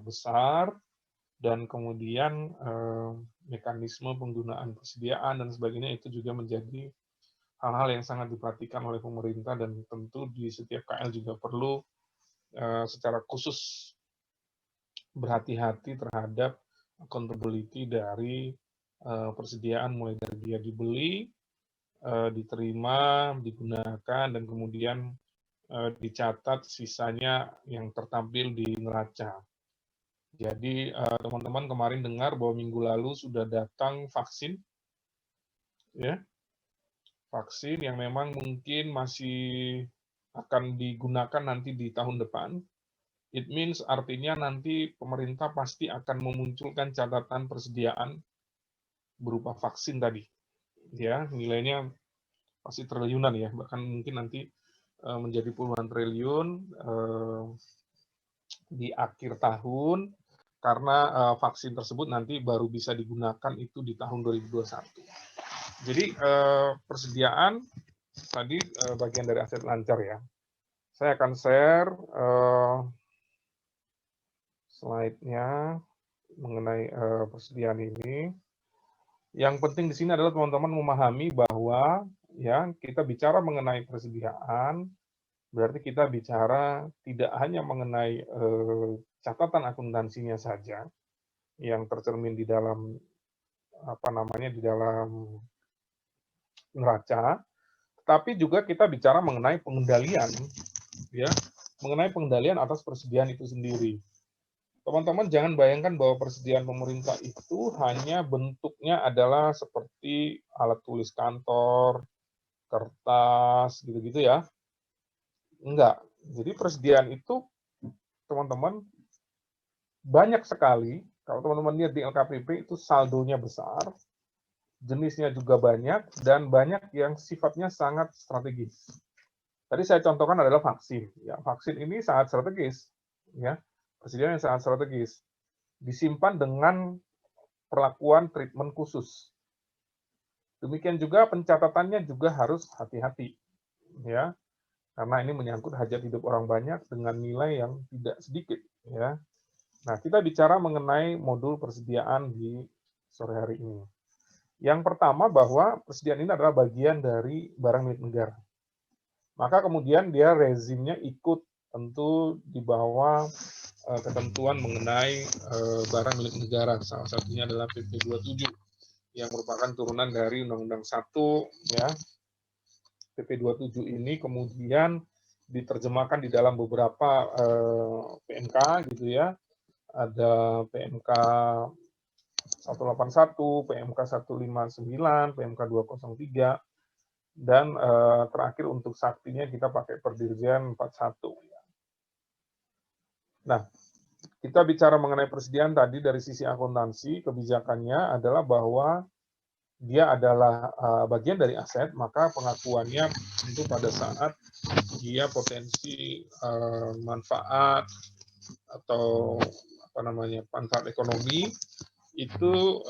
besar, dan kemudian mekanisme penggunaan persediaan dan sebagainya itu juga menjadi hal-hal yang sangat diperhatikan oleh pemerintah, dan tentu di setiap KL juga perlu secara khusus berhati-hati terhadap accountability dari persediaan, mulai dari dia dibeli, diterima, digunakan, dan kemudian dicatat sisanya yang tertampil di neraca. Jadi teman-teman kemarin dengar bahwa minggu lalu sudah datang vaksin, ya, vaksin yang memang mungkin masih akan digunakan nanti di tahun depan. It means artinya nanti pemerintah pasti akan memunculkan catatan persediaan berupa vaksin tadi, ya, nilainya pasti triliunan ya, bahkan mungkin nanti menjadi puluhan triliun di akhir tahun, karena vaksin tersebut nanti baru bisa digunakan itu di tahun 2021. Jadi persediaan tadi bagian dari aset lancar ya. Saya akan share slide-nya mengenai persediaan ini. Yang penting di sini adalah teman-teman memahami bahwa ya kita bicara mengenai persediaan, berarti kita bicara tidak hanya mengenai catatan akuntansinya saja yang tercermin di dalam di dalam neraca, tapi juga kita bicara mengenai pengendalian, ya, mengenai pengendalian atas persediaan itu sendiri. Teman-teman jangan bayangkan bahwa persediaan pemerintah itu hanya bentuknya adalah seperti alat tulis kantor, kertas, gitu-gitu ya. Enggak. Jadi persediaan itu, teman-teman, banyak sekali. Kalau teman-teman lihat di LKPP itu saldonya besar, jenisnya juga banyak, dan banyak yang sifatnya sangat strategis. Tadi saya contohkan adalah vaksin. Ya, vaksin ini sangat strategis. Ya, persediaan yang sangat strategis. Disimpan dengan perlakuan treatment khusus. Demikian juga pencatatannya juga harus hati-hati, ya, karena ini menyangkut hajat hidup orang banyak dengan nilai yang tidak sedikit, ya. Nah, kita bicara mengenai modul persediaan di sore hari ini. Yang pertama bahwa persediaan ini adalah bagian dari barang milik negara. Maka kemudian dia rezimnya ikut tentu di bawah ketentuan mengenai barang milik negara. Salah satunya adalah PP 27 yang merupakan turunan dari Undang-Undang 1, ya. PP 27 ini kemudian diterjemahkan di dalam beberapa PMK gitu ya. Ada PMK 181, PMK 159, PMK 203, dan terakhir untuk saktinya kita pakai Perdirjen 41. Nah, kita bicara mengenai persediaan tadi dari sisi akuntansi, kebijakannya adalah bahwa dia adalah bagian dari aset, maka pengakuannya tentu pada saat dia potensi manfaat atau manfaat ekonomi itu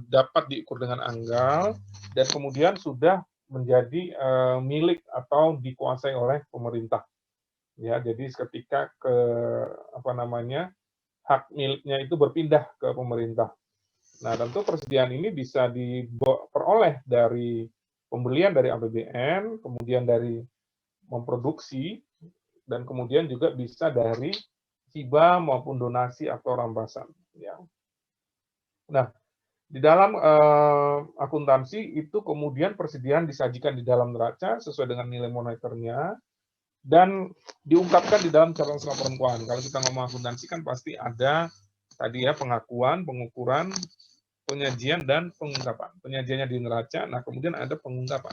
dapat diukur dengan anggal dan kemudian sudah menjadi milik atau dikuasai oleh pemerintah. Ya, jadi ketika hak miliknya itu berpindah ke pemerintah. Nah, tentu persediaan ini bisa diperoleh dari pembelian dari APBN, kemudian dari memproduksi, dan kemudian juga bisa dari hibah maupun donasi atau rampasan. Ya. Nah, di dalam akuntansi itu kemudian persediaan disajikan di dalam neraca sesuai dengan nilai moneternya dan diungkapkan di dalam catatan laporan keuangan. Kalau kita ngomong akuntansi kan pasti ada tadi ya pengakuan, pengukuran, penyajian, dan pengungkapan. Penyajiannya di neraca, nah kemudian ada pengungkapan.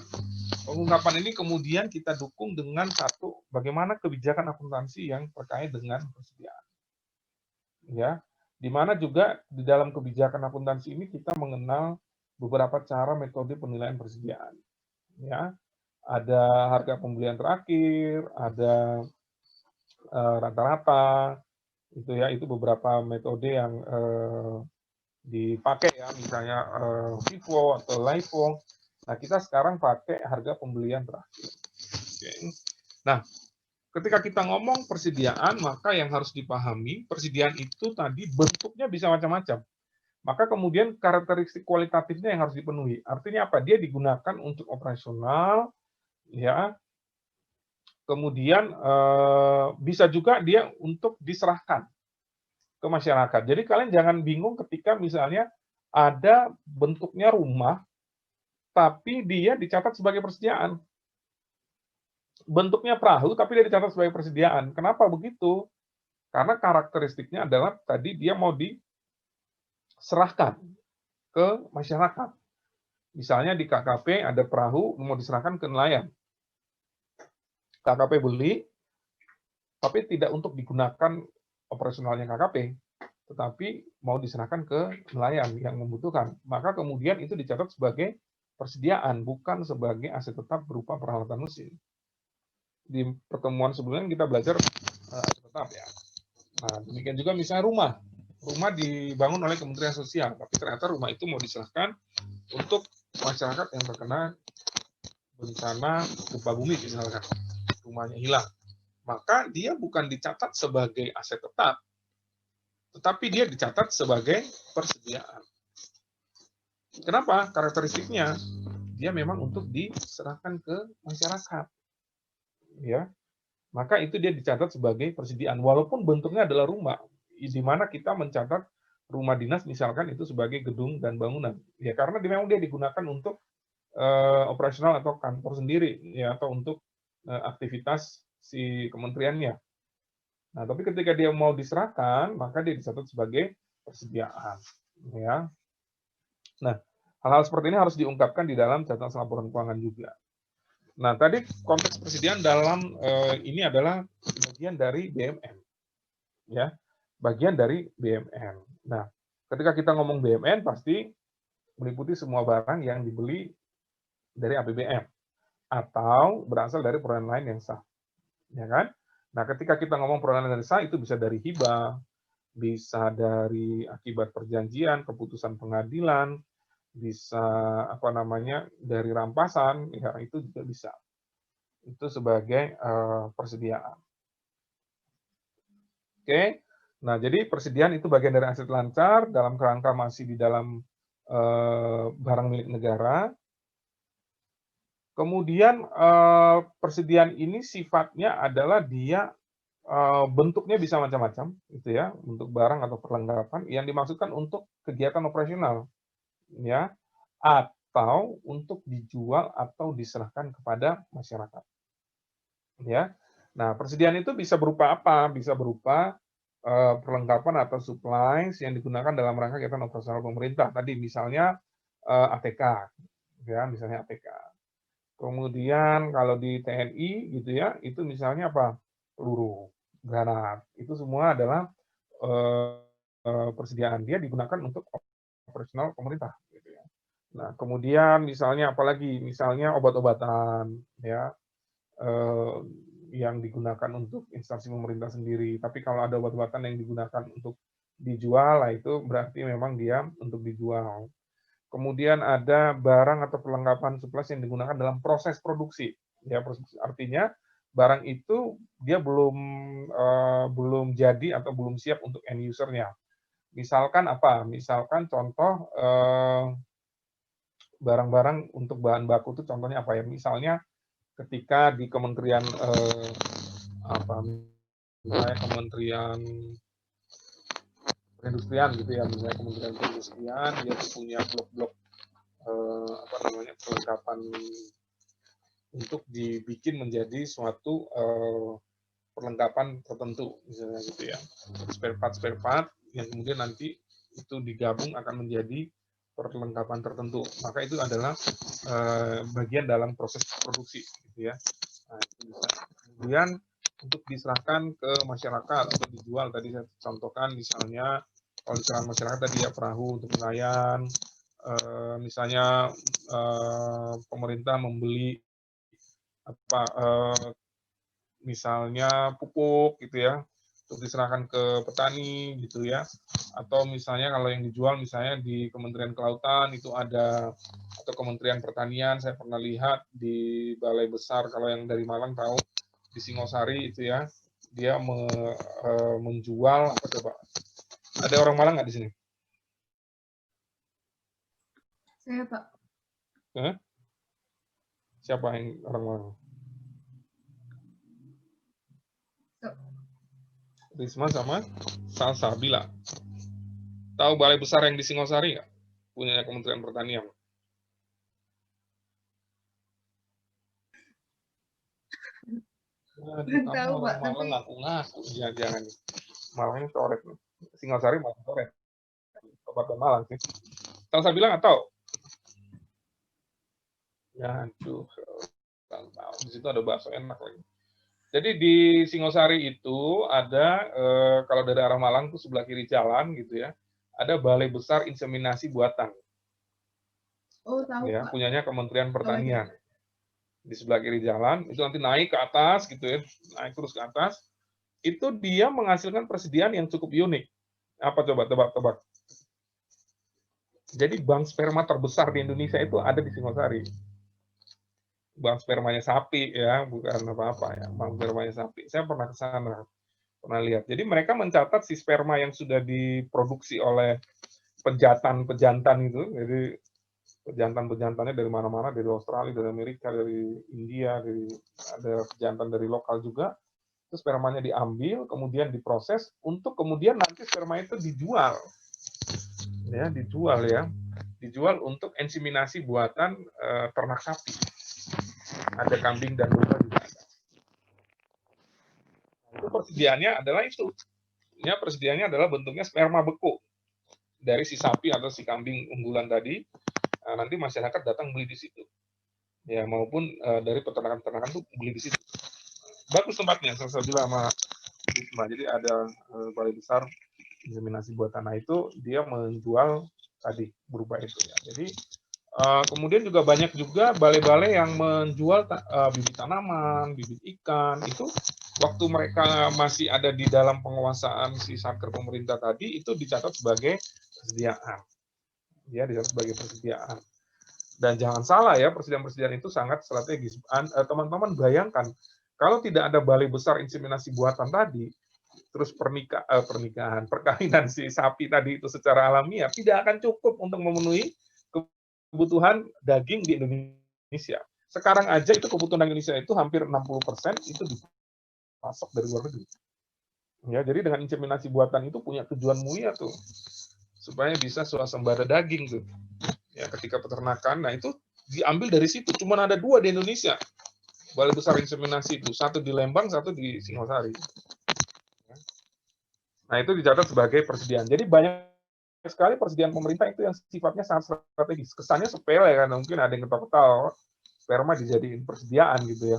Pengungkapan ini kemudian kita dukung dengan satu, bagaimana kebijakan akuntansi yang terkait dengan persediaan. Ya, di mana juga di dalam kebijakan akuntansi ini kita mengenal beberapa cara metode penilaian persediaan. Ya, ada harga pembelian terakhir, ada rata-rata, itu ya, itu beberapa metode yang dipakai ya, misalnya FIFO atau LIFO. Nah, kita sekarang pakai harga pembelian terakhir. Okay. Nah, ketika kita ngomong persediaan, maka yang harus dipahami, persediaan itu tadi bentuknya bisa macam-macam. Maka kemudian karakteristik kualitatifnya yang harus dipenuhi. Artinya apa? Dia digunakan untuk operasional, ya. Kemudian bisa juga dia untuk diserahkan ke masyarakat. Jadi kalian jangan bingung ketika misalnya ada bentuknya rumah, tapi dia dicatat sebagai persediaan. Bentuknya perahu, tapi dia dicatat sebagai persediaan. Kenapa begitu? Karena karakteristiknya adalah tadi dia mau diserahkan ke masyarakat. Misalnya di KKP ada perahu mau diserahkan ke nelayan. KKP beli, tapi tidak untuk digunakan operasionalnya KKP, tetapi mau diserahkan ke nelayan yang membutuhkan. Maka kemudian itu dicatat sebagai persediaan, bukan sebagai aset tetap berupa peralatan mesin. Di pertemuan sebelumnya kita belajar aset tetap ya. Nah, demikian juga misalnya rumah. Rumah dibangun oleh Kementerian Sosial, tapi ternyata rumah itu mau diserahkan untuk masyarakat yang terkena bencana gempa bumi misalkan. Rumahnya hilang. Maka dia bukan dicatat sebagai aset tetap, tetapi dia dicatat sebagai persediaan. Kenapa? Karakteristiknya dia memang untuk diserahkan ke masyarakat. Ya. Maka itu dia dicatat sebagai persediaan walaupun bentuknya adalah rumah, di mana kita mencatat rumah dinas misalkan itu sebagai gedung dan bangunan. Ya karena memang dia digunakan untuk operasional atau kantor sendiri ya atau untuk aktivitas si kementeriannya. Nah, tapi ketika dia mau diserahkan, maka dia dicatat sebagai persediaan. Ya. Nah, hal-hal seperti ini harus diungkapkan di dalam catatan laporan keuangan juga. Nah, tadi konteks persediaan dalam ini adalah bagian dari BMN. Ya, bagian dari BMN. Nah, ketika kita ngomong BMN, pasti meliputi semua barang yang dibeli dari APBN atau berasal dari perolehan lain yang sah. Ya kan? Nah, ketika kita ngomong perolehan yang sah, itu bisa dari hibah, bisa dari akibat perjanjian, keputusan pengadilan, bisa apa namanya dari rampasan, ya itu juga bisa. Itu sebagai persediaan. Oke, nah jadi persediaan itu bagian dari aset lancar dalam kerangka masih di dalam barang milik negara. Kemudian persediaan ini sifatnya adalah dia bentuknya bisa macam-macam, gitu ya, untuk barang atau perlengkapan yang dimaksudkan untuk kegiatan operasional, ya, atau untuk dijual atau diserahkan kepada masyarakat, ya. Nah, persediaan itu bisa berupa apa? Bisa berupa perlengkapan atau supplies yang digunakan dalam rangka kegiatan operasional pemerintah. Tadi misalnya ATK, ya, misalnya ATK. Kemudian kalau di TNI gitu ya, itu misalnya apa? Peluru, granat. Itu semua adalah persediaan dia digunakan untuk operasional pemerintah gitu ya. Nah, kemudian misalnya apalagi misalnya obat-obatan ya yang digunakan untuk instansi pemerintah sendiri. Tapi kalau ada obat-obatan yang digunakan untuk dijual, lah itu berarti memang dia untuk dijual. Kemudian ada barang atau perlengkapan supplies yang digunakan dalam proses produksi. Ya, artinya barang itu dia belum jadi atau belum siap untuk end user-nya. Misalkan apa? Misalkan contoh barang-barang untuk bahan baku itu contohnya apa ya? Misalnya ketika di Kementerian misalnya Kementerian Perindustrian gitu ya, misalnya Kementerian Perindustrian dia punya blok-blok perlengkapan untuk dibikin menjadi suatu perlengkapan tertentu misalnya gitu ya, spare part yang kemudian nanti itu digabung akan menjadi perlengkapan tertentu, maka itu adalah bagian dalam proses produksi gitu ya. Nah, itu bisa. Kemudian untuk diserahkan ke masyarakat atau dijual, tadi saya contohkan misalnya kalau diserahkan masyarakat tadi ya perahu untuk nelayan, misalnya pemerintah membeli apa misalnya pupuk gitu ya untuk diserahkan ke petani gitu ya, atau misalnya kalau yang dijual misalnya di Kementerian Kelautan itu ada atau Kementerian Pertanian, saya pernah lihat di Balai Besar kalau yang dari Malang tahu di Singosari itu ya, dia menjual apa coba? Ada orang Malang nggak di sini? Saya, Pak. Siapa yang orang Malang? Risma sama Salsabila. Tahu balai besar yang di Singosari nggak? Punyanya Kementerian Pertanian. Tahu, Pak, Orang Malang ngaku-ngaku. Jangan. Malang ini coret. Singosari Malang coret. Kabupaten Malang sih. Salsabila nggak tahu? Ya, aduh. Di situ ada bakso enak lagi. Jadi di Singosari itu ada, kalau dari arah Malang tuh sebelah kiri jalan gitu ya, ada balai besar inseminasi buatan. Oh, tahu, Ya, Pak. punyanya Kementerian Pertanian. Di sebelah kiri jalan, itu nanti naik ke atas gitu ya, naik terus ke atas. Itu dia menghasilkan persediaan yang cukup unik. Apa coba tebak-tebak? Jadi bank sperma terbesar di Indonesia itu ada di Singosari. Bank spermanya sapi ya, bukan apa-apa ya, bank spermanya sapi. Saya pernah ke sana, pernah lihat. Jadi mereka mencatat si sperma yang sudah diproduksi oleh pejantan itu, jadi pejantan-pejantannya dari mana-mana, dari Australia, dari Amerika, dari India, ada pejantan dari lokal juga. Itu spermanya diambil, kemudian diproses untuk kemudian nanti sperma itu dijual, ya, dijual untuk inseminasi buatan ternak sapi. Ada kambing dan domba juga ada. Itu persediaannya adalah itu. Ya, persediaannya adalah bentuknya sperma beku dari si sapi atau si kambing unggulan tadi. Nanti masyarakat datang beli di situ. Ya, maupun dari peternakan-peternakan itu beli di situ. Bagus tempatnya, saya bilang sama Risma. Jadi ada balai besar inseminasi buat tanah itu, dia menjual tadi berupa itu ya. Jadi kemudian juga banyak juga balai-balai yang menjual bibit tanaman, bibit ikan. Itu waktu mereka masih ada di dalam penguasaan si satker pemerintah tadi, itu dicatat sebagai persediaan. Ya, dicatat sebagai persediaan. Dan jangan salah ya, persediaan-persediaan itu sangat strategis. Teman-teman bayangkan, kalau tidak ada balai besar inseminasi buatan tadi, terus perkawinan si sapi tadi itu secara alamiah tidak akan cukup untuk memenuhi kebutuhan daging di Indonesia. Sekarang aja itu kebutuhan Indonesia itu hampir 60% itu dipasok dari luar negeri. Ya, jadi dengan inseminasi buatan itu punya tujuan mulia tuh, supaya bisa swasembada daging tuh. Ya, ketika peternakan, nah itu diambil dari situ. Cuma ada 2 di Indonesia. Balai besar inseminasi itu, satu di Lembang, satu di Singosari. Nah, itu dicatat sebagai persediaan. Jadi banyak sekali persediaan pemerintah itu yang sifatnya sangat strategis. Kesannya sepele kan, mungkin ada yang ketawa-ketawa, sperma dijadiin persediaan gitu ya.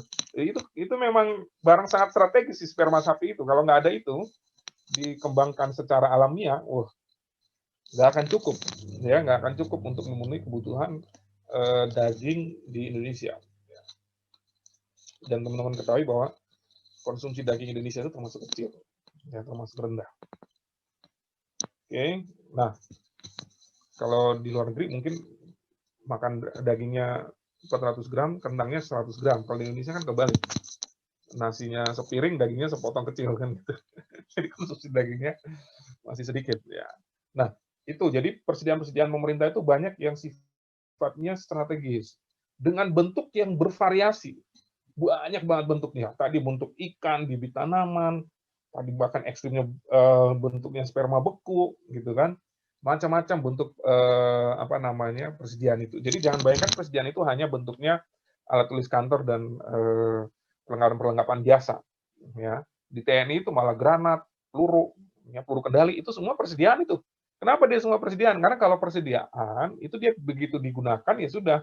Itu memang barang sangat strategis si sperma sapi itu. Kalau nggak ada itu, dikembangkan secara alamiah, nggak akan cukup. Ya, nggak akan cukup untuk memenuhi kebutuhan daging di Indonesia. Dan teman-teman ketahui bahwa konsumsi daging Indonesia itu termasuk kecil, ya, termasuk rendah. Oke, nah kalau di luar negeri mungkin makan dagingnya 400 gram, kentangnya 100 gram. Kalau di Indonesia kan kebalik, nasinya sepiring, dagingnya sepotong kecil kan gitu. Jadi konsumsi dagingnya masih sedikit ya. Nah itu jadi persediaan-persediaan pemerintah itu banyak yang sifatnya strategis dengan bentuk yang bervariasi. Banyak banget bentuknya. Tadi bentuk ikan, bibit tanaman, tadi bahkan ekstrimnya bentuknya sperma beku, gitu kan. Macam-macam bentuk persediaan itu. Jadi jangan bayangkan persediaan itu hanya bentuknya alat tulis kantor dan perlengkapan biasa. Ya, di TNI itu malah granat, peluru, ya, peluru kendali itu semua persediaan itu. Kenapa dia semua persediaan? Karena kalau persediaan itu dia begitu digunakan ya sudah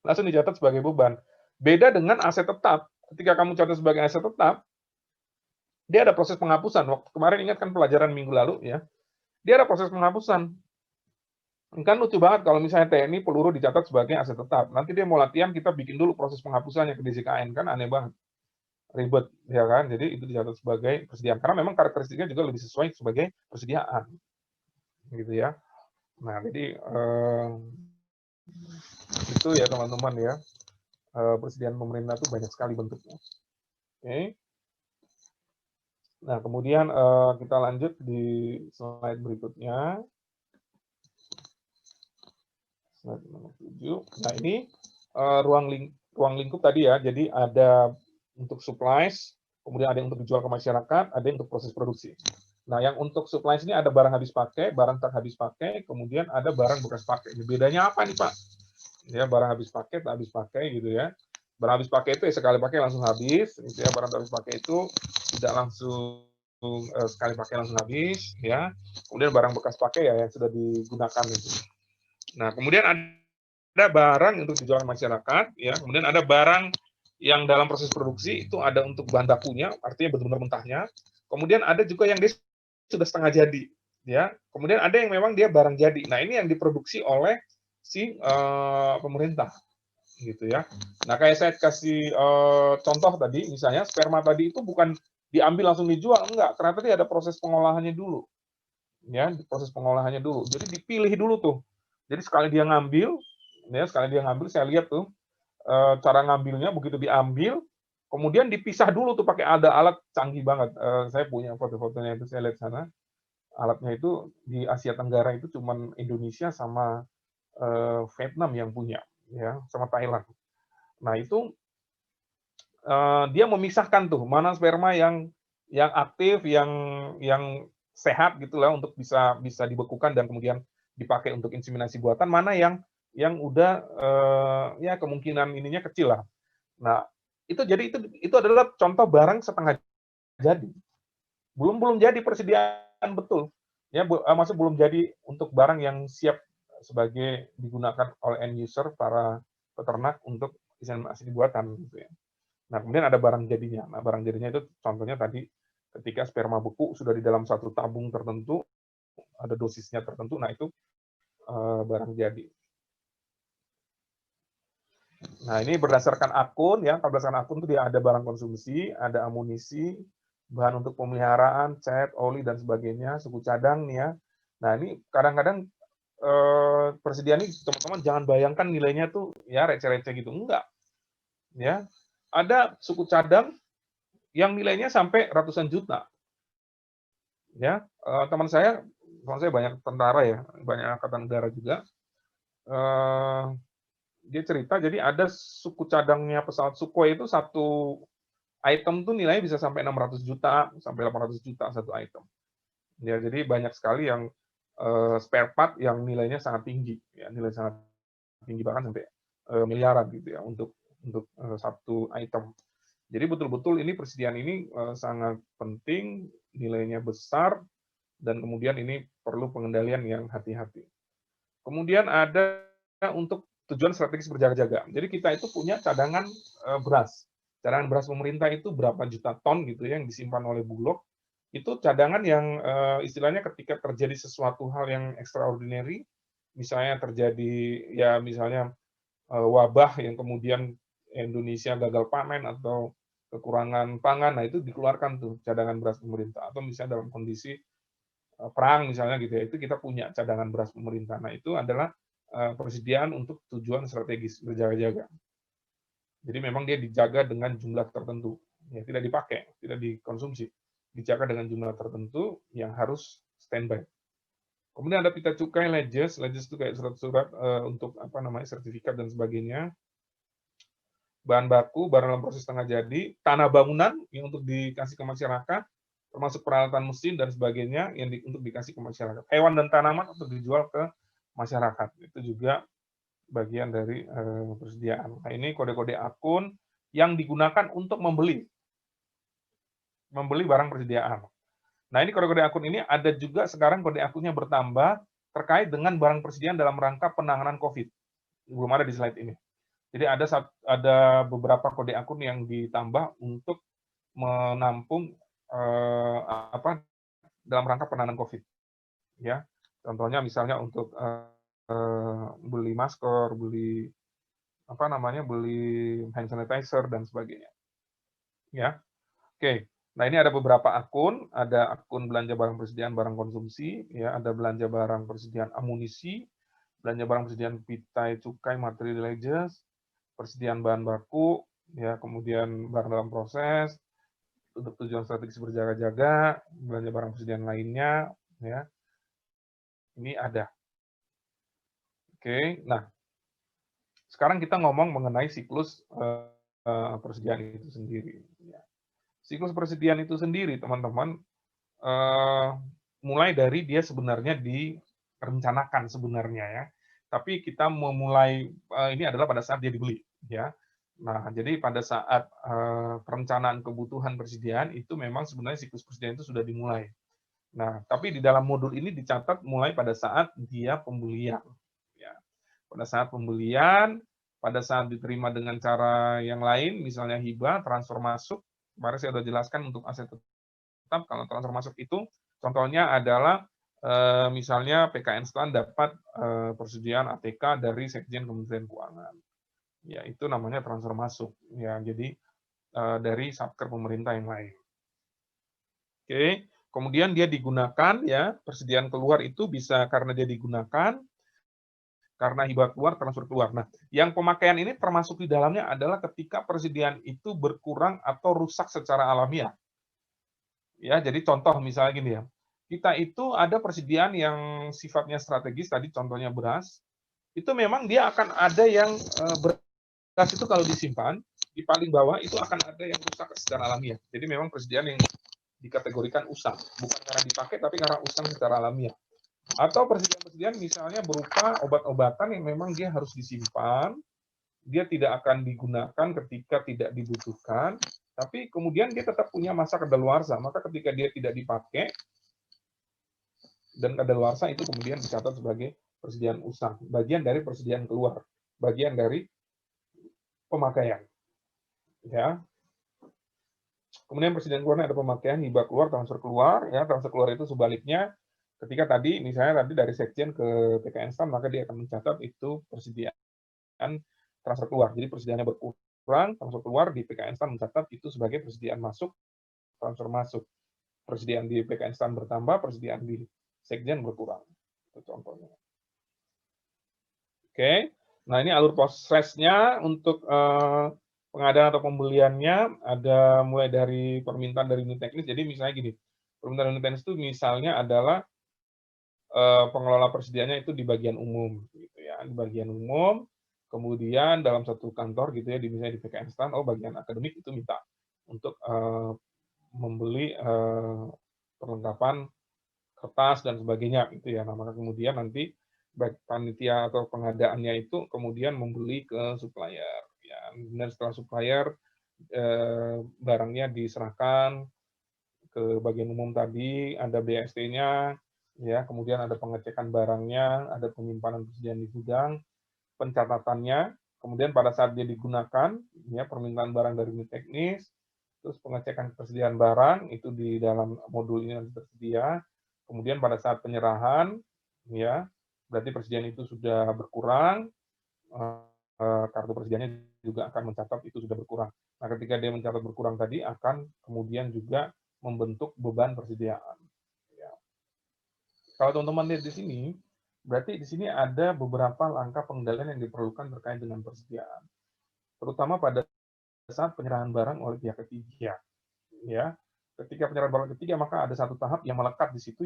langsung dicatat sebagai beban. Beda dengan aset tetap. Ketika kamu catat sebagai aset tetap, dia ada proses penghapusan. Waktu kemarin ingat kan pelajaran minggu lalu ya, dia ada proses penghapusan. Kan lucu banget kalau misalnya TNI peluru dicatat sebagai aset tetap. Nanti dia mau latihan, kita bikin dulu proses penghapusannya ke DJKN, kan aneh banget. Ribet, ya kan? Jadi itu dicatat sebagai persediaan. Karena memang karakteristiknya juga lebih sesuai sebagai persediaan. Gitu ya. Nah, jadi itu ya teman-teman ya. persediaan pemerintah itu banyak sekali bentuknya. Oke. Nah, kemudian kita lanjut di slide berikutnya. Slide nomor 7. Nah, ini ruang lingkup tadi ya. Jadi ada untuk supplies, kemudian ada yang untuk dijual ke masyarakat, ada yang untuk proses produksi. Nah, yang untuk supplies ini ada barang habis pakai, barang tak habis pakai, kemudian ada barang bekas pakai. Bedanya apa nih, Pak? Ya, barang habis pakai, tak habis pakai gitu ya. Barang habis pakai itu ya sekali pakai langsung habis, gitu ya. Barang tak habis pakai itu tidak langsung sekali pakai langsung habis, ya. Kemudian barang bekas pakai ya yang sudah digunakan itu. Nah, kemudian ada barang untuk dijual ke masyarakat, ya. Kemudian ada barang yang dalam proses produksi itu ada untuk bahan bakunya, artinya benar-benar mentahnya. Kemudian ada juga yang dia sudah setengah jadi, ya. Kemudian ada yang memang dia barang jadi. Nah, ini yang diproduksi oleh si pemerintah, gitu ya. Nah, kayak saya kasih contoh tadi, misalnya sperma tadi itu bukan diambil langsung dijual, enggak. Ternyata dia ada proses pengolahannya dulu, ya, proses pengolahannya dulu. Jadi dipilih dulu tuh. Jadi sekali dia ngambil, ya, sekali dia ngambil, saya lihat tuh cara ngambilnya begitu diambil, kemudian dipisah dulu tuh pakai ada alat canggih banget. Saya punya foto-fotonya itu saya lihat sana. Alatnya itu di Asia Tenggara itu cuman Indonesia sama Vietnam yang punya, ya, sama Thailand. Nah itu dia memisahkan tuh mana sperma yang aktif, yang sehat gitulah untuk bisa bisa dibekukan dan kemudian dipakai untuk inseminasi buatan, mana yang udah ya kemungkinan ininya kecil lah. Nah itu jadi itu adalah contoh barang setengah jadi, belum jadi persediaan betul, ya maksud belum jadi untuk barang yang siap sebagai digunakan oleh end user para peternak untuk inseminasi buatan gitu ya. Nah, kemudian ada barang jadinya. Nah, barang jadinya itu contohnya tadi ketika sperma beku sudah di dalam satu tabung tertentu, ada dosisnya tertentu, nah itu barang jadi. Nah, ini berdasarkan akun ya, berdasarkan akun itu dia ada barang konsumsi, ada amunisi, bahan untuk pemeliharaan, cat, oli dan sebagainya, suku cadang nih ya. Nah, ini kadang-kadang persediaan ini teman-teman jangan bayangkan nilainya tuh ya receh-receh gitu, enggak. Ya. Ada suku cadang yang nilainya sampai ratusan juta. Ya, teman saya banyak tentara ya, banyak angkatan udara juga. Dia cerita, jadi ada suku cadangnya pesawat Sukhoi itu satu item tuh nilainya bisa sampai 600 juta, sampai 800 juta satu item. Ya, jadi banyak sekali yang spare part yang nilainya sangat tinggi, ya, nilai sangat tinggi bahkan sampai miliaran gitu ya untuk satu item. Jadi betul-betul ini persediaan ini sangat penting, nilainya besar, dan kemudian ini perlu pengendalian yang hati-hati. Kemudian ada untuk tujuan strategis berjaga-jaga. Jadi kita itu punya cadangan beras. Cadangan beras pemerintah itu berapa juta ton gitu ya yang disimpan oleh Bulog. Itu cadangan yang istilahnya ketika terjadi sesuatu hal yang extraordinary, misalnya terjadi ya misalnya wabah yang kemudian Indonesia gagal panen atau kekurangan pangan, nah itu dikeluarkan tuh cadangan beras pemerintah. Atau misalnya dalam kondisi perang misalnya gitu ya, itu kita punya cadangan beras pemerintah. Nah itu adalah persediaan untuk tujuan strategis berjaga-jaga. Jadi memang dia dijaga dengan jumlah tertentu, ya tidak dipakai, tidak dikonsumsi, dijaga dengan jumlah tertentu yang harus standby. Kemudian ada pita cukai, ledges itu kayak surat-surat untuk apa namanya sertifikat dan sebagainya. Bahan baku, barang dalam proses setengah jadi, tanah bangunan yang untuk dikasih ke masyarakat, termasuk peralatan mesin dan sebagainya yang untuk dikasih ke masyarakat. Hewan dan tanaman untuk dijual ke masyarakat. Itu juga bagian dari persediaan. Nah, ini kode-kode akun yang digunakan untuk membeli barang persediaan. Nah, ini kode-kode akun ini ada juga sekarang kode akunnya bertambah terkait dengan barang persediaan dalam rangka penanganan COVID. Belum ada di slide ini. Jadi ada beberapa kode akun yang ditambah untuk menampung apa dalam rangka penanganan COVID. Ya, contohnya misalnya untuk beli masker, beli apa namanya, beli hand sanitizer dan sebagainya. Ya, oke. Nah ini ada beberapa akun, ada akun belanja barang persediaan barang konsumsi, ya, ada belanja barang persediaan amunisi, belanja barang persediaan pitai, cukai, material ledges, persediaan bahan baku, ya, kemudian barang dalam proses, untuk tujuan strategis berjaga-jaga, belanja barang persediaan lainnya, ya, ini ada. Oke, nah sekarang kita ngomong mengenai siklus persediaan itu sendiri. Ya. Siklus persediaan itu sendiri, teman-teman, mulai dari dia sebenarnya direncanakan sebenarnya ya. Tapi kita memulai ini adalah pada saat dia dibeli, ya. Nah, jadi pada saat perencanaan kebutuhan persediaan itu memang sebenarnya siklus persediaan itu sudah dimulai. Nah, tapi di dalam modul ini dicatat mulai pada saat dia pembelian. Ya. Pada saat pembelian, pada saat diterima dengan cara yang lain, misalnya hibah, transfer masuk. Kemarin saya sudah jelaskan untuk aset tetap, kalau transfer masuk itu contohnya adalah misalnya PKN STAN dapat persediaan ATK dari Sekjen Kementerian Keuangan. Ya, itu namanya transfer masuk. Ya, jadi dari satker pemerintah yang lain. Oke, kemudian dia digunakan ya, persediaan keluar itu bisa karena dia digunakan, karena hibah keluar, transfer keluar. Nah, yang pemakaian ini termasuk di dalamnya adalah ketika persediaan itu berkurang atau rusak secara alamiah. Ya, jadi contoh misalnya gini ya, kita itu ada persediaan yang sifatnya strategis, tadi contohnya beras, itu memang dia akan ada yang beras itu kalau disimpan, di paling bawah itu akan ada yang rusak secara alamiah. Jadi memang persediaan yang dikategorikan usang, bukan karena dipakai tapi karena usang secara alamiah. Atau persediaan-persediaan misalnya berupa obat-obatan yang memang dia harus disimpan, dia tidak akan digunakan ketika tidak dibutuhkan, tapi kemudian dia tetap punya masa kadaluarsa. Maka ketika dia tidak dipakai, dan kadaluarsa itu kemudian dicatat sebagai persediaan usang, bagian dari persediaan keluar, bagian dari pemakaian. Ya. Kemudian persediaan keluar ada pemakaian, hibah keluar, transfer keluar. Ya, transfer keluar itu sebaliknya. Ketika tadi, misalnya tadi dari Sekjen ke PKN STAN, maka dia akan mencatat itu persediaan transfer keluar. Jadi persediaannya berkurang, transfer keluar, di PKN STAN mencatat itu sebagai persediaan masuk, transfer masuk. Persediaan di PKN STAN bertambah, persediaan di Sekjen berkurang. Itu contohnya. Oke, nah ini alur prosesnya untuk pengadaan atau pembeliannya ada mulai dari permintaan dari unit teknis. Jadi misalnya gini, permintaan unit teknis itu misalnya adalah pengelola persediaannya itu di bagian umum, gitu ya, di bagian umum. Kemudian dalam satu kantor gitu ya, misalnya di PKN STAN, bagian akademik itu minta untuk membeli perlengkapan kertas dan sebagainya gitu ya. Nah, maka kemudian nanti baik panitia atau pengadaannya itu kemudian membeli ke supplier. Ya, dan setelah supplier barangnya diserahkan ke bagian umum tadi, ada BST-nya, ya, kemudian ada pengecekan barangnya, ada penyimpanan persediaan di gudang, pencatatannya, kemudian pada saat dia digunakan, ya, permintaan barang dari unit teknis, terus pengecekan persediaan barang itu di dalam modul ini nanti tersedia, kemudian pada saat penyerahan, ya, berarti persediaan itu sudah berkurang, kartu persediaannya juga akan mencatat itu sudah berkurang. Nah, ketika dia mencatat berkurang tadi, akan kemudian juga membentuk beban persediaan. Ya. Kalau teman-teman lihat di sini, berarti di sini ada beberapa langkah pengendalian yang diperlukan terkait dengan persediaan, terutama pada saat penyerahan barang oleh pihak ketiga. Ya, ketika penyerahan barang ketiga, maka ada satu tahap yang melekat di situ,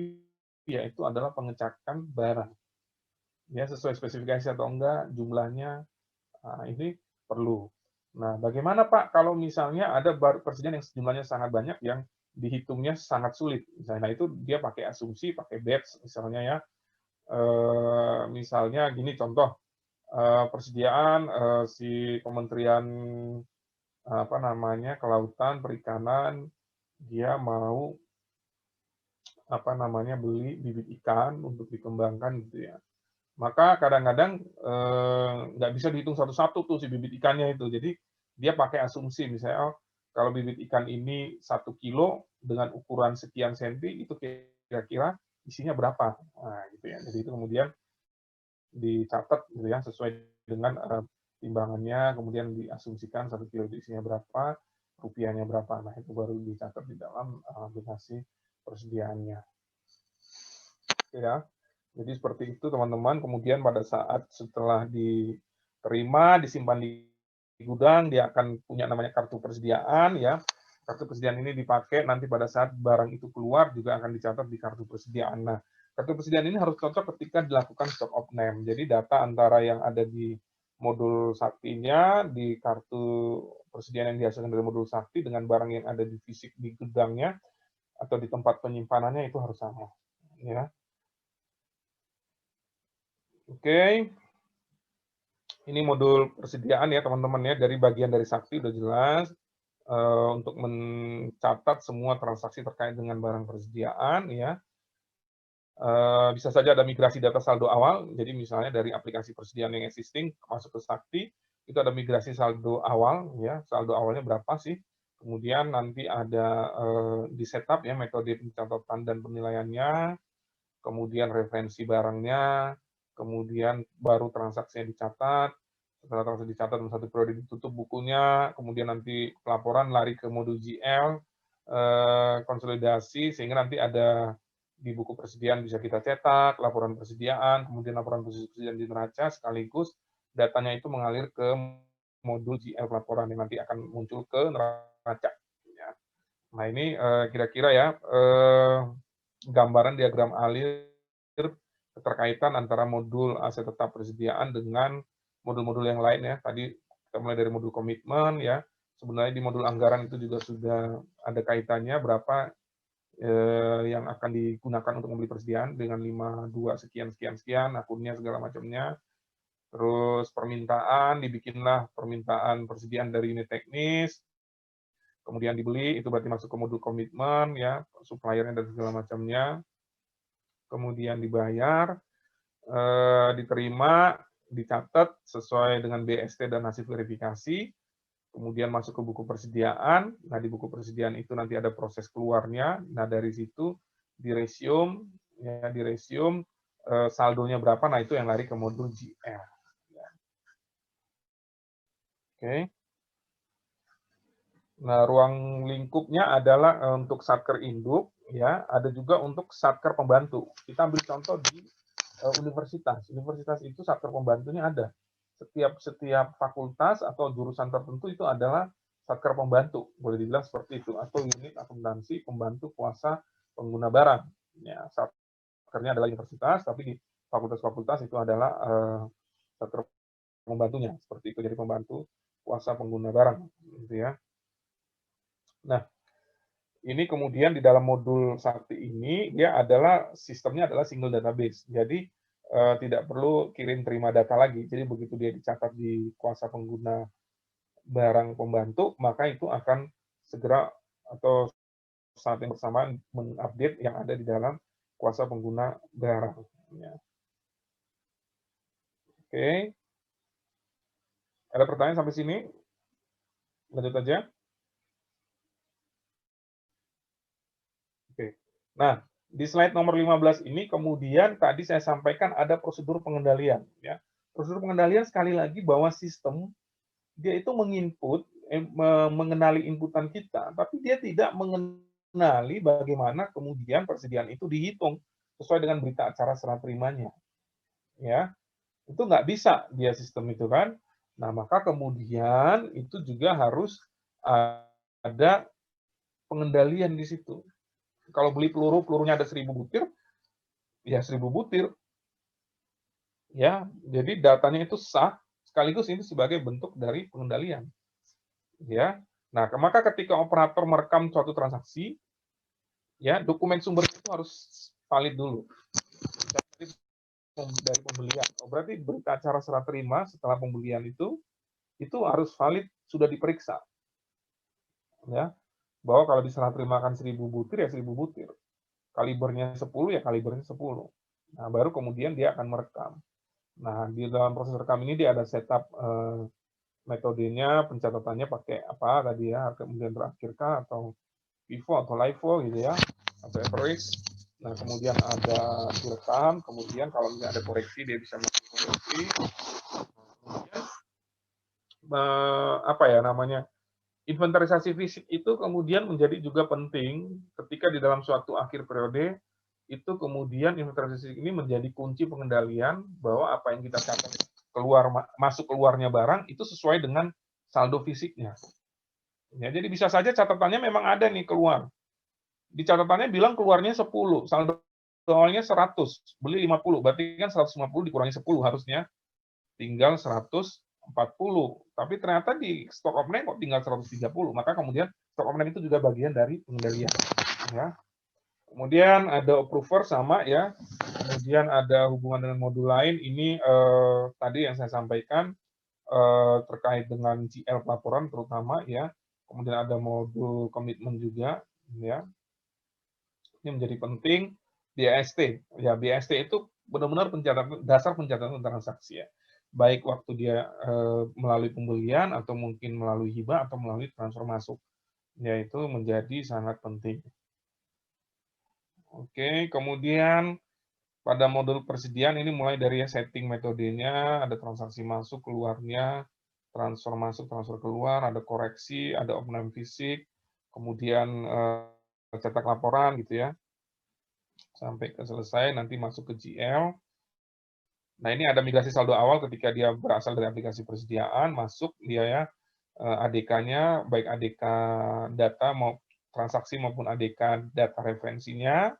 yaitu adalah pengecekan barang. Ya, sesuai spesifikasi atau enggak, jumlahnya, ini perlu. Nah, bagaimana Pak kalau misalnya ada persediaan yang jumlahnya sangat banyak yang dihitungnya sangat sulit? Misalnya, nah itu dia pakai asumsi, pakai batch misalnya ya. Misalnya gini contoh, persediaan si Kementerian apa namanya Kelautan, Perikanan, dia mau apa namanya beli bibit ikan untuk dikembangkan gitu ya. Maka kadang-kadang nggak bisa dihitung satu-satu tuh si bibit ikannya itu. Jadi dia pakai asumsi misalnya, kalau bibit ikan ini 1 kilo dengan ukuran sekian senti itu kira-kira isinya berapa. Nah, gitu ya. Jadi itu kemudian dicatat gitu ya sesuai dengan timbangannya, kemudian diasumsikan 1 kilo itu isinya berapa, rupiahnya berapa. Nah, itu baru dicatat di dalam aplikasi persediaannya. Ya. Jadi seperti itu teman-teman. Kemudian pada saat setelah diterima, disimpan di gudang, dia akan punya namanya kartu persediaan ya. Kartu persediaan ini dipakai nanti pada saat barang itu keluar juga akan dicatat di kartu persediaan. Nah, kartu persediaan ini harus cocok ketika dilakukan stock of name. Jadi data antara yang ada di modul saktinya, di kartu persediaan yang dihasilkan dari modul sakti dengan barang yang ada di fisik di gudangnya atau di tempat penyimpanannya itu harus sama. Ya. Oke. Ini modul persediaan ya teman-teman ya, dari bagian dari sakti udah jelas. Untuk mencatat semua transaksi terkait dengan barang persediaan ya. Bisa saja ada migrasi data saldo awal, jadi misalnya dari aplikasi persediaan yang existing masuk ke sakti, itu ada migrasi saldo awal ya, saldo awalnya berapa sih, kemudian nanti ada di setup ya metode pencatatan dan penilaiannya, kemudian referensi barangnya, kemudian baru transaksinya dicatat, setelah transaksi dicatat dalam satu periode ditutup bukunya, kemudian nanti pelaporan lari ke modul GL, konsolidasi, sehingga nanti ada di buku persediaan bisa kita cetak, laporan persediaan, kemudian laporan persediaan di neraca, sekaligus datanya itu mengalir ke modul GL pelaporan yang nanti akan muncul ke neraca. Ya. Nah ini kira-kira ya gambaran diagram alir keterkaitan antara modul aset tetap persediaan dengan modul-modul yang lain ya. Tadi kita mulai dari modul komitmen ya. Sebenarnya di modul anggaran itu juga sudah ada kaitannya berapa yang akan digunakan untuk membeli persediaan dengan 52 sekian sekian sekian akunnya segala macamnya. Terus permintaan, dibikinlah permintaan persediaan dari unit teknis, kemudian dibeli, itu berarti masuk ke modul komitmen ya, suppliernya dan segala macamnya. Kemudian dibayar, diterima, dicatat sesuai dengan BST dan hasil verifikasi, kemudian masuk ke buku persediaan. Nah, di buku persediaan itu nanti ada proses keluarnya. Nah, dari situ diresume, ya, diresume saldonya berapa. Nah, itu yang lari ke modul GL. Ya. Oke. Nah, ruang lingkupnya adalah untuk satker induk, ya. Ada juga untuk satker pembantu. Kita ambil contoh di universitas. Universitas itu satker pembantunya ada. Setiap fakultas atau jurusan tertentu itu adalah satker pembantu, boleh dibilang seperti itu, atau unit akuntansi pembantu kuasa pengguna barang. Ya, satkernya adalah universitas, tapi di fakultas-fakultas itu adalah satker pembantunya, seperti itu. Jadi pembantu kuasa pengguna barang, gitu ya. Nah, ini kemudian di dalam modul Sakti ini dia adalah sistemnya adalah single database. Jadi tidak perlu kirim terima data lagi. Jadi begitu dia dicatat di kuasa pengguna barang pembantu, maka itu akan segera atau saat yang bersamaan mengupdate yang ada di dalam kuasa pengguna barang. Ya. Oke. Ada pertanyaan sampai sini? Lanjut aja. Oke. Nah, di slide nomor 15 ini kemudian tadi saya sampaikan ada prosedur pengendalian. Ya. Prosedur pengendalian sekali lagi bahwa sistem dia itu mengenali inputan kita, tapi dia tidak mengenali bagaimana kemudian persediaan itu dihitung sesuai dengan berita acara serah terimanya. Ya, itu nggak bisa dia sistem itu kan. Nah, maka kemudian itu juga harus ada pengendalian di situ. Kalau beli peluru, pelurunya ada 1000 butir, ya 1000 butir. Ya, jadi datanya itu sah, sekaligus ini sebagai bentuk dari pengendalian. Ya. Nah, maka ketika operator merekam suatu transaksi, ya, dokumen sumber itu harus valid dulu. Dari pembelian. Oh, berarti berita acara serah terima setelah pembelian itu harus valid, sudah diperiksa. Ya. Bahwa kalau diserah terimakan 1000 butir ya 1000 butir. Kalibernya 10 ya kalibernya 10. Nah, baru kemudian dia akan merekam. Nah, di dalam proses rekam ini dia ada setup metodenya, pencatatannya pakai apa tadi ya, kemudian terakhirkah atau FIFO atau LIFO gitu ya, atau average. Nah, kemudian ada direkam, kemudian kalau misalnya ada koreksi dia bisa melakukan koreksi. Kemudian apa ya namanya? Inventarisasi fisik itu kemudian menjadi juga penting ketika di dalam suatu akhir periode itu kemudian inventarisasi ini menjadi kunci pengendalian bahwa apa yang kita catat masuk keluarnya barang itu sesuai dengan saldo fisiknya. Ya, jadi bisa saja catatannya memang ada nih keluar. Di catatannya bilang keluarnya 10, saldo awalnya 100, beli 50, berarti kan 150 dikurangi 10 harusnya tinggal 140. Tapi ternyata di stock of name kok tinggal 130, maka kemudian stock of name itu juga bagian dari pengendalian. Ya. Kemudian ada approver sama ya. Kemudian ada hubungan dengan modul lain. Ini tadi yang saya sampaikan terkait dengan GL pelaporan terutama ya. Kemudian ada modul komitmen juga ya. Ini menjadi penting. BAST ya, BAST itu benar-benar pencatatan dasar pencatatan transaksi ya. Baik waktu dia melalui pembelian atau mungkin melalui hibah atau melalui transfer masuk. Yaitu menjadi sangat penting. Oke, kemudian pada modul persediaan ini mulai dari setting metodenya, ada transaksi masuk, keluarnya, transfer masuk, transfer keluar, ada koreksi, ada opname fisik, kemudian cetak laporan gitu ya, sampai ke selesai, nanti masuk ke GL. Nah ini ada migrasi saldo awal ketika dia berasal dari aplikasi persediaan, masuk dia ya, ADK-nya, baik ADK data mau transaksi maupun ADK data referensinya,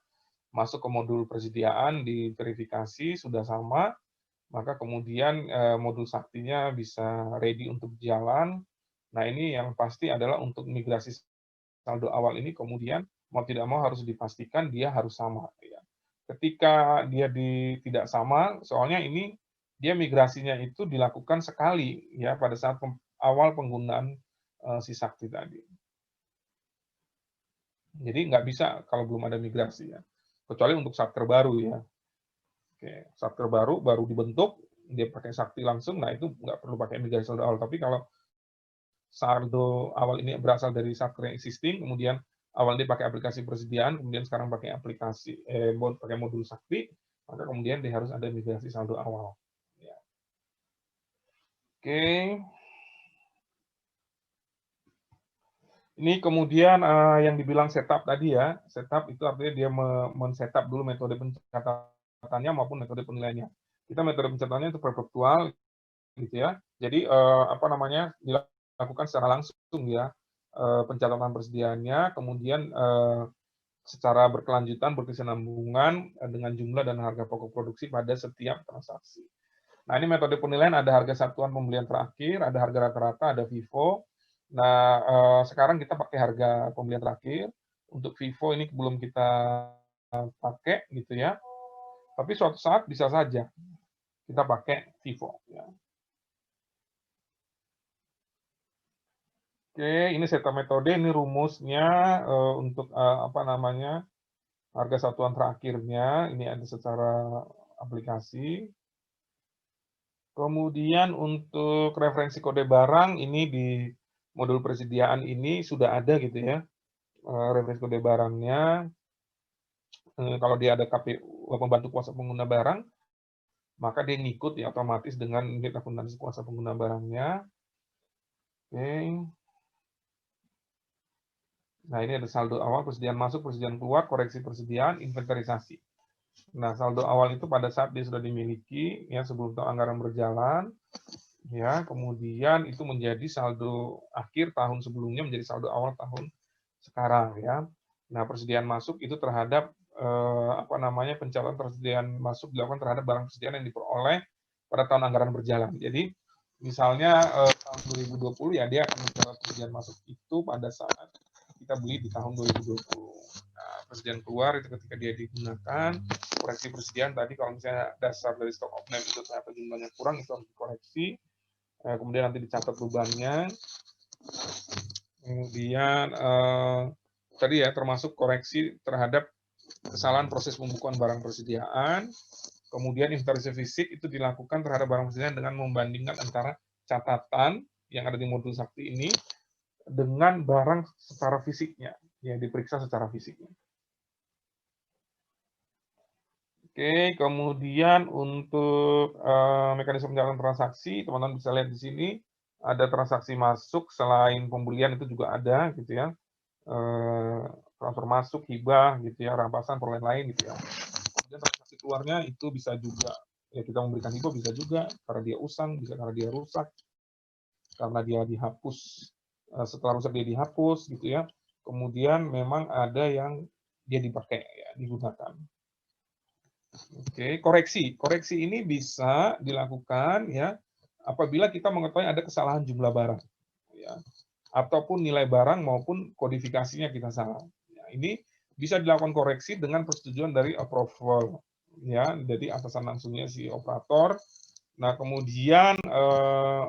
masuk ke modul persediaan, diverifikasi, sudah sama, maka kemudian modul saktinya bisa ready untuk jalan. Nah ini yang pasti adalah untuk migrasi saldo awal ini kemudian mau tidak mau harus dipastikan dia harus sama. Ya. Ketika dia tidak sama, soalnya ini dia migrasinya itu dilakukan sekali ya pada saat awal penggunaan si sakti tadi. Jadi nggak bisa kalau belum ada migrasi ya. Kecuali untuk sakti baru ya. Oke, sakti baru dibentuk, dia pakai sakti langsung, nah itu nggak perlu pakai migrasi saldo awal. Tapi kalau saldo awal ini berasal dari sakti existing, kemudian awal dia pakai aplikasi persediaan, kemudian sekarang pakai aplikasi pakai modul sakti, maka kemudian dia harus ada migrasi saldo awal. Ya. Oke. Ini kemudian yang dibilang setup tadi ya, setup itu artinya dia men-setup dulu metode pencatatannya maupun metode penilaiannya. Kita metode pencatatannya itu perpetual, gitu ya. Jadi apa namanya dilakukan secara langsung ya pencatatan persediaannya, kemudian secara berkelanjutan berkesinambungan dengan jumlah dan harga pokok produksi pada setiap transaksi. Nah ini metode penilaian ada harga satuan pembelian terakhir, ada harga rata-rata, ada FIFO. Nah, sekarang kita pakai harga pembelian terakhir. Untuk FIFO ini belum kita pakai gitu ya. Tapi suatu saat bisa saja kita pakai FIFO. Ya. Oke, ini setup metode, ini rumusnya untuk apa namanya harga satuan terakhirnya. Ini ada secara aplikasi. Kemudian untuk referensi kode barang ini di modul persediaan ini sudah ada gitu ya, referensi kode barangnya. Kalau dia ada KPU, pembantu kuasa pengguna barang, maka dia ngikut ya otomatis dengan unit akuntansi kuasa pengguna barangnya. Oke. Nah ini ada saldo awal, persediaan masuk, persediaan keluar, koreksi persediaan, inventarisasi. Nah saldo awal itu pada saat dia sudah dimiliki, ya sebelum anggaran berjalan, ya kemudian itu menjadi saldo akhir tahun sebelumnya menjadi saldo awal tahun sekarang ya. Nah persediaan masuk itu terhadap apa namanya pencatatan persediaan masuk dilakukan terhadap barang persediaan yang diperoleh pada tahun anggaran berjalan. Jadi misalnya tahun 2020 ya dia akan mencatat persediaan masuk itu pada saat kita beli di tahun 2020. Nah, persediaan keluar itu ketika dia digunakan, koreksi persediaan tadi kalau misalnya dasar dari stock of name itu ternyata jumlahnya kurang itu harus dikoreksi. Kemudian nanti dicatat bebannya. Kemudian tadi ya termasuk koreksi terhadap kesalahan proses pembukuan barang persediaan. Kemudian inventarisasi fisik itu dilakukan terhadap barang persediaan dengan membandingkan antara catatan yang ada di modul sakti ini dengan barang secara fisiknya, yang diperiksa secara fisiknya. Oke, kemudian untuk mekanisme pencatatan transaksi, teman-teman bisa lihat di sini ada transaksi masuk selain pembelian itu juga ada, gitu ya, transfer masuk, hibah, gitu ya, rampasan, perolahan lain, gitu ya. Kemudian transaksi keluarnya itu bisa juga ya kita memberikan hibah bisa juga karena dia usang, bisa karena dia rusak. karena dia dihapus, setelah rusak dia dihapus gitu ya. Kemudian memang ada yang dia dipakai ya, digunakan. Oke, koreksi. Koreksi ini bisa dilakukan ya apabila kita mengetahui ada kesalahan jumlah barang ya, ataupun nilai barang maupun kodifikasinya kita salah. Ya, ini bisa dilakukan koreksi dengan persetujuan dari approval ya, jadi atasan langsungnya si operator. Nah, kemudian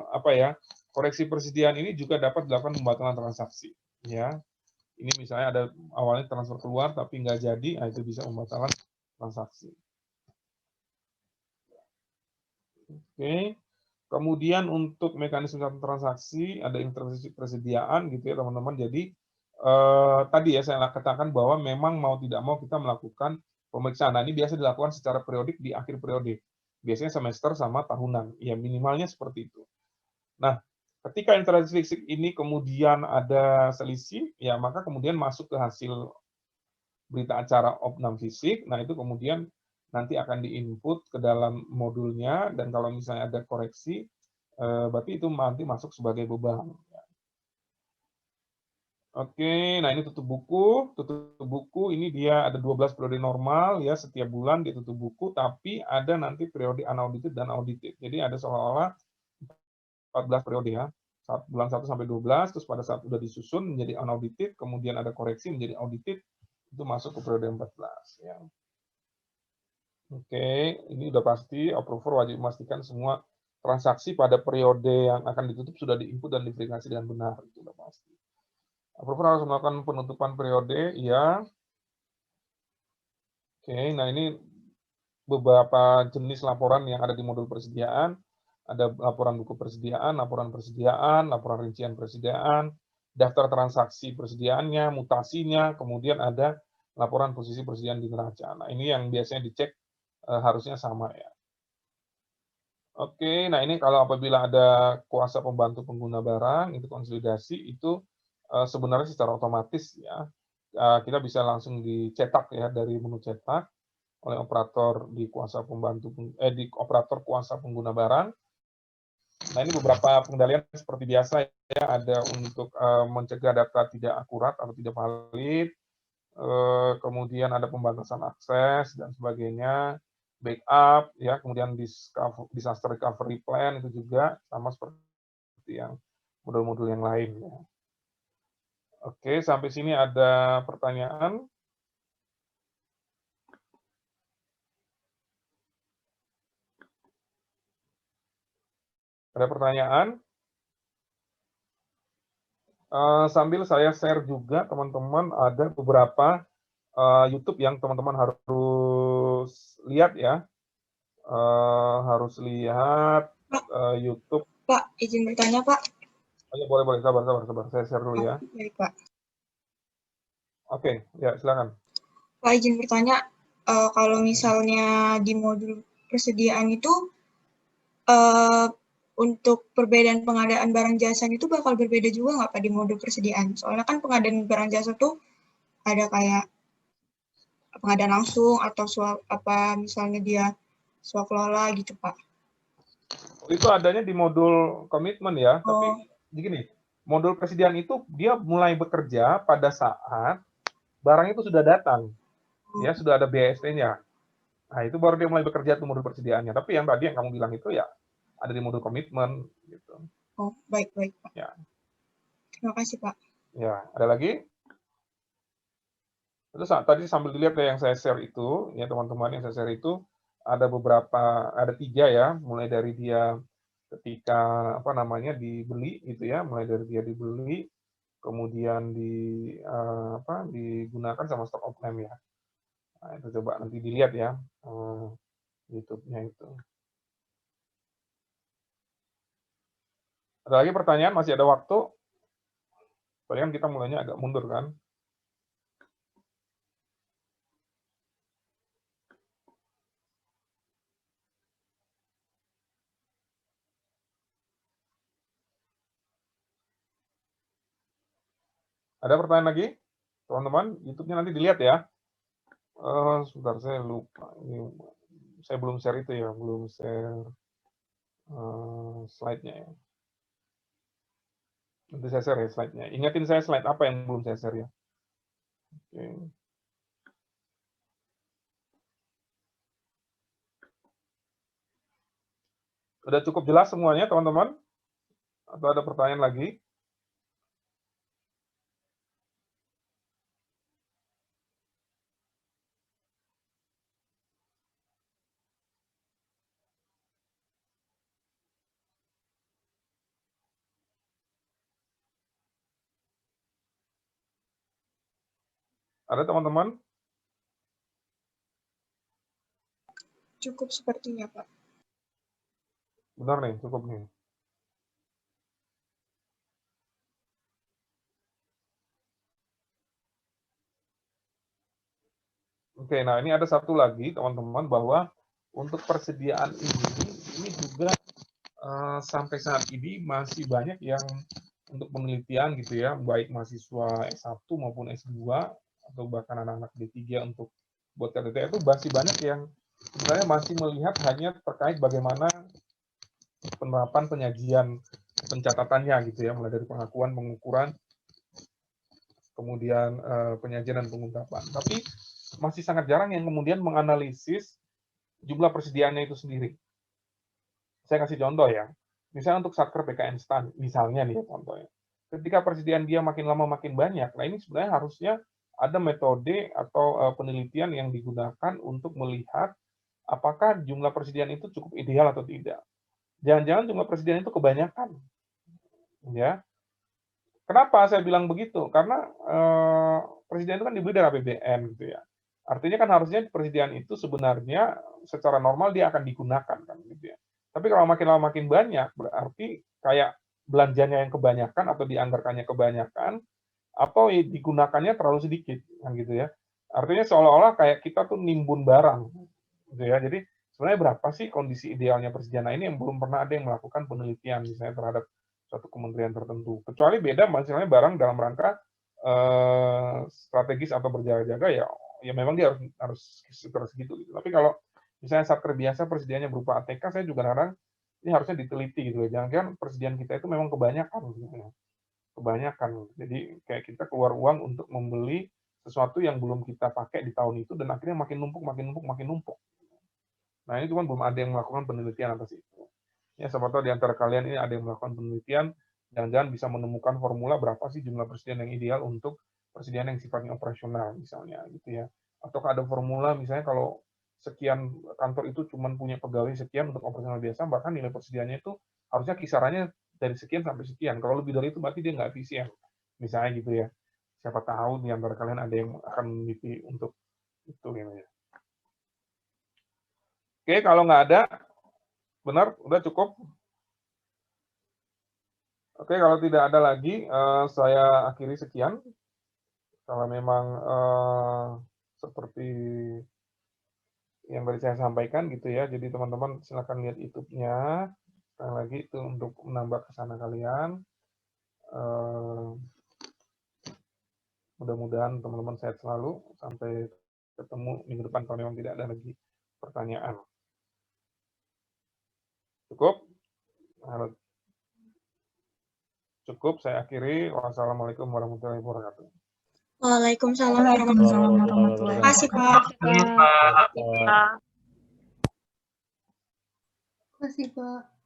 apa ya? Koreksi persediaan ini juga dapat dilakukan pembatalan transaksi ya. Ini misalnya ada awalnya transfer keluar tapi nggak jadi, nah itu bisa pembatalan transaksi. Oke. Kemudian untuk mekanisme transaksi ada intervensi persediaan gitu ya teman-teman. Jadi tadi ya saya katakan bahwa memang mau tidak mau kita melakukan pemeriksaan. Nah, ini biasa dilakukan secara periodik di akhir periode. Biasanya semester sama tahunan. Ya minimalnya seperti itu. Nah, ketika interaksi fisik ini kemudian ada selisih, ya maka kemudian masuk ke hasil berita acara opnam fisik. Nah, itu kemudian nanti akan diinput ke dalam modulnya, dan kalau misalnya ada koreksi, berarti itu nanti masuk sebagai beban. Oke, nah ini tutup buku. Tutup buku ini dia ada 12 periode normal ya, setiap bulan dia tutup buku, tapi ada nanti periode unaudited dan audited. Jadi ada seolah-olah 14 periode ya. Bulan 1 sampai 12, terus pada saat sudah disusun menjadi unaudited, kemudian ada koreksi menjadi audited, itu masuk ke periode 14 ya. Oke, ini udah pasti approver wajib memastikan semua transaksi pada periode yang akan ditutup sudah diinput dan diverifikasi dengan benar, itu udah pasti. Approver harus melakukan penutupan periode, ya. Oke, nah ini beberapa jenis laporan yang ada di modul persediaan. Ada laporan buku persediaan, laporan rincian persediaan, daftar transaksi persediaannya, mutasinya, kemudian ada laporan posisi persediaan di neraca. Nah, ini yang biasanya dicek harusnya sama ya. Oke, nah ini kalau apabila ada kuasa pembantu pengguna barang, itu konsolidasi, itu sebenarnya secara otomatis ya, kita bisa langsung dicetak ya dari menu cetak oleh operator di kuasa pembantu di operator kuasa pengguna barang. Nah, ini beberapa pengendalian seperti biasa ya, ada untuk mencegah data tidak akurat atau tidak valid, kemudian ada pembatasan akses dan sebagainya, backup ya, kemudian disaster recovery plan itu juga sama seperti yang modul-modul yang lain ya. Oke, sampai sini ada pertanyaan? Ada pertanyaan? Sambil saya share juga teman-teman, ada beberapa YouTube yang teman-teman harus lihat ya. Harus lihat YouTube. Pak, izin bertanya, Pak. Oh, ya, boleh, sabar. Saya share dulu ya. Baik, Pak. Oke, ya silakan. Pak, izin bertanya, kalau misalnya di modul persediaan itu, untuk perbedaan pengadaan barang jasa itu bakal berbeda juga nggak Pak di modul persediaan? Soalnya kan pengadaan barang jasa tuh ada kayak pengadaan langsung atau misalnya dia swakelola gitu Pak. Itu adanya di modul komitmen ya, tapi begini, modul persediaan itu dia mulai bekerja pada saat barang itu sudah datang, ya sudah ada BST-nya. Nah itu baru dia mulai bekerja tuh modul persediaannya. Tapi yang tadi yang kamu bilang itu ya ada di modul komitmen gitu. Oh, baik Pak. Ya. Terima kasih Pak. Ya, ada lagi? Terus tadi sambil dilihat ya yang saya share itu, ya teman-teman yang saya share itu ada beberapa, ada 3 ya, mulai dari dia ketika apa namanya dibeli gitu ya, mulai dari dia dibeli, kemudian digunakan sama stock of name ya. Nah, itu coba nanti dilihat ya YouTube-nya itu. Ada lagi pertanyaan? Masih ada waktu? Soalnya kan kita mulainya agak mundur kan? Ada pertanyaan lagi? Teman-teman, YouTube-nya nanti dilihat ya. Sebentar, saya lupa. Ini, saya belum share itu ya, belum share slide-nya ya. Nanti saya share ya slide-nya. Ingatin saya slide apa yang belum saya share ya. Oke. Sudah cukup jelas semuanya, teman-teman? Atau ada pertanyaan lagi? Ada teman-teman? Cukup sepertinya, Pak. Benar nih, cukup nih. Oke, nah ini ada satu lagi teman-teman, bahwa untuk persediaan ini juga sampai saat ini masih banyak yang untuk penelitian gitu ya, baik mahasiswa S1 maupun S2 atau bahkan anak-anak D3 untuk buat KTT itu masih banyak yang sebenarnya masih melihat hanya terkait bagaimana penerapan penyajian pencatatannya gitu ya, mulai dari pengakuan, pengukuran, kemudian penyajian dan pengungkapan. Tapi masih sangat jarang yang kemudian menganalisis jumlah persediaannya itu sendiri. Saya kasih contoh ya. Misalnya untuk Satker PKN STAN, misalnya nih contohnya. Ketika persediaan dia makin lama makin banyak, nah ini sebenarnya harusnya ada metode atau penelitian yang digunakan untuk melihat apakah jumlah persediaan itu cukup ideal atau tidak. Jangan-jangan jumlah persediaan itu kebanyakan. Ya. Kenapa saya bilang begitu? Karena persediaan itu kan dibeli dari APBN gitu ya. Artinya kan harusnya persediaan itu sebenarnya secara normal dia akan digunakan kan gitu ya. Tapi kalau makin lama makin banyak berarti kayak belanjanya yang kebanyakan atau dianggarkannya kebanyakan atau digunakannya terlalu sedikit kan gitu ya. Artinya seolah-olah kayak kita tuh nimbun barang gitu ya. Jadi sebenarnya berapa sih kondisi idealnya persediaan ini yang belum pernah ada yang melakukan penelitian misalnya terhadap suatu kementerian tertentu. Kecuali beda misalnya barang dalam rangka strategis atau berjaga-jaga ya memang dia harus segitu gitu. Tapi kalau misalnya Satker biasa persediaannya berupa ATK, saya juga kadang ini harusnya diteliti gitu. Jangan-jangan persediaan kita itu memang kebanyakan gitu ya. Kebanyakan. Jadi kayak kita keluar uang untuk membeli sesuatu yang belum kita pakai di tahun itu dan akhirnya makin numpuk, makin numpuk, makin numpuk. Nah, ini cuma belum ada yang melakukan penelitian atas itu. Ya, siapa tahu di antara kalian ini ada yang melakukan penelitian, jangan-jangan bisa menemukan formula berapa sih jumlah persediaan yang ideal untuk persediaan yang sifatnya operasional misalnya gitu ya. Atau ada formula misalnya kalau sekian kantor itu cuma punya pegawai sekian untuk operasional biasa, bahkan nilai persediaannya itu harusnya kisarannya dari sekian sampai sekian. Kalau lebih dari itu berarti dia nggak efisien. Misalnya gitu ya. Siapa tahu di antara kalian ada yang akan meneliti untuk itu gitu ya. Oke, kalau nggak ada, benar, udah cukup. Oke, kalau tidak ada lagi, saya akhiri sekian. Kalau memang seperti yang tadi saya sampaikan gitu ya, jadi teman-teman silakan lihat YouTube-nya. Sekali lagi itu untuk menambah kesana kalian. Mudah-mudahan teman-teman sehat selalu. Sampai ketemu minggu depan kalau memang tidak ada lagi pertanyaan. Cukup? Cukup, saya akhiri. Wassalamualaikum warahmatullahi wabarakatuh. Waalaikumsalam Waalaikumsalam warahmatullahi warahmatullahi wabarakatuh. Terima kasih, Pak. Terima kasih, Pak.